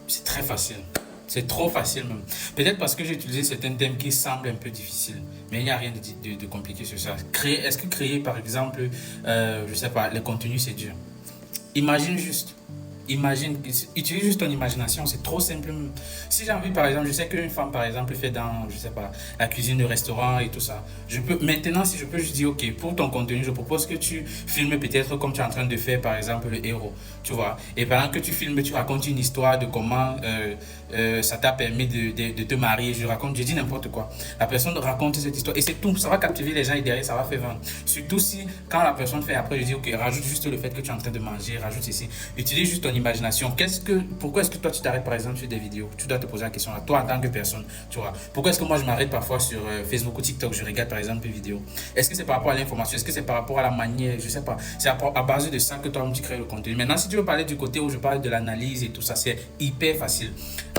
C'est très facile. C'est trop facile même. Peut-être parce que j'ai utilisé certains thèmes qui semblent un peu difficiles. Mais il n'y a rien de compliqué sur ça. Est-ce que créer, par exemple, je sais pas, les contenus, c'est dur? Imagine juste. Imagine, utilise juste ton imagination, c'est trop simple. Si j'ai envie, par exemple, je sais qu'une femme, par exemple, fait dans, je sais pas, la cuisine de restaurant et tout ça. Je peux, maintenant, si je peux, je dis, ok, pour ton contenu, je propose que tu filmes peut-être comme tu es en train de faire, par exemple, le héros, tu vois. Et pendant que tu filmes, tu racontes une histoire de comment ça t'a permis de te marier. Je dis n'importe quoi. La personne raconte cette histoire et c'est tout. Ça va captiver les gens et derrière, ça va faire vendre. Surtout si, quand la personne fait après, je dis, ok, rajoute juste le fait que tu es en train de manger, rajoute ceci. Utilise juste ton imagination. Pourquoi est-ce que toi tu t'arrêtes par exemple sur des vidéos? Tu dois te poser la question à toi en tant que personne, tu vois. Pourquoi est-ce que moi je m'arrête parfois sur Facebook ou TikTok, je regarde par exemple une vidéo? Est-ce que c'est par rapport à l'information? Est-ce que c'est par rapport à la manière? Je sais pas. C'est à base de ça que toi tu crées le contenu. Maintenant, si tu veux parler du côté où je parle de l'analyse et tout ça, c'est hyper facile.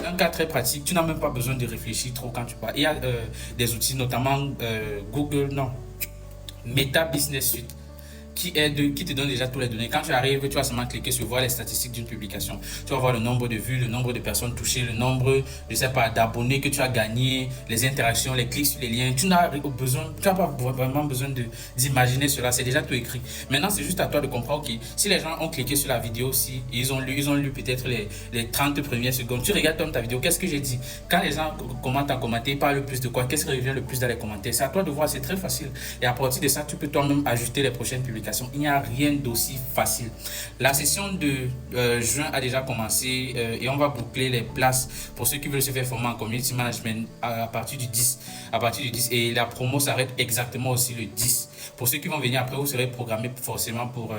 Un cas très pratique, tu n'as même pas besoin de réfléchir trop quand tu parles. Il y a des outils, notamment Google, non, Meta Business Suite qui te donne déjà tous les données. Quand tu arrives, tu vas seulement cliquer sur voir les statistiques d'une publication. Tu vas voir le nombre de vues, le nombre de personnes touchées, le nombre, je sais pas, d'abonnés que tu as gagné, les interactions, les clics sur les liens. Tu n'as pas vraiment besoin d'imaginer cela. C'est déjà tout écrit. Maintenant, c'est juste à toi de comprendre, ok, si les gens ont cliqué sur la vidéo, si ils ont lu peut-être les 30 premières secondes, tu regardes comme ta vidéo, qu'est-ce que j'ai dit? Quand les gens commentent en commentaire, ils parlent le plus de quoi? Qu'est-ce qui revient le plus dans les commentaires? C'est à toi de voir, c'est très facile. Et à partir de ça, tu peux toi-même ajuster les prochaines publications. Il n'y a rien d'aussi facile. La session de juin a déjà commencé et on va boucler les places pour ceux qui veulent se faire former en community management à partir du 10. À partir du 10 et la promo s'arrête exactement aussi le 10. Pour ceux qui vont venir après, vous serez programmé forcément pour,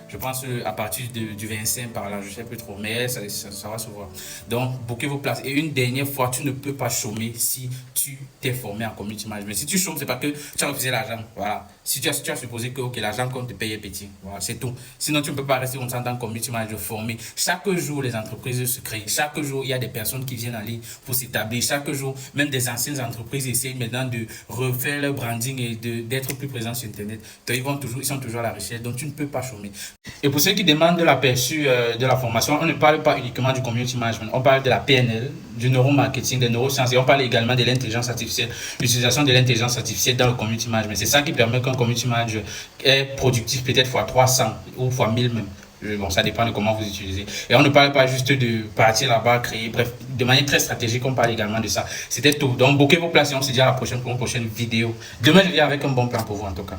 je pense, à partir du 25 par là, je ne sais plus trop, mais ça va se voir. Donc, bouquez vos places. Et une dernière fois, tu ne peux pas chômer si tu t'es formé en community management. Si tu chômes, c'est parce que tu as refusé l'argent. Voilà. Si tu as supposé que okay, l'argent qu'on te paye est petit. Voilà, c'est tout. Sinon, tu ne peux pas rester comme ça en tant que community manager formé. Chaque jour, les entreprises se créent. Chaque jour, il y a des personnes qui viennent en ligne pour s'établir. Chaque jour, même des anciennes entreprises essayent maintenant de refaire leur branding et d'être plus présents sur Internet. Donc, ils sont toujours à la recherche. Donc, tu ne peux pas chômer. Et pour ceux qui demandent de l'aperçu de la formation, on ne parle pas uniquement du community management. On parle de la PNL, du neuromarketing, des neurosciences et on parle également de l'intelligence artificielle, l'utilisation de l'intelligence artificielle dans le community management. C'est ça qui permet qu'un community manager est productif peut-être fois 300 ou fois 1000 même. Bon, ça dépend de comment vous utilisez. Et on ne parle pas juste de partir là-bas, créer, bref, de manière très stratégique, on parle également de ça. C'était tout. Donc, bouquez vos places et on se dit à la prochaine pour une prochaine vidéo. Demain, je viens avec un bon plan pour vous en tout cas.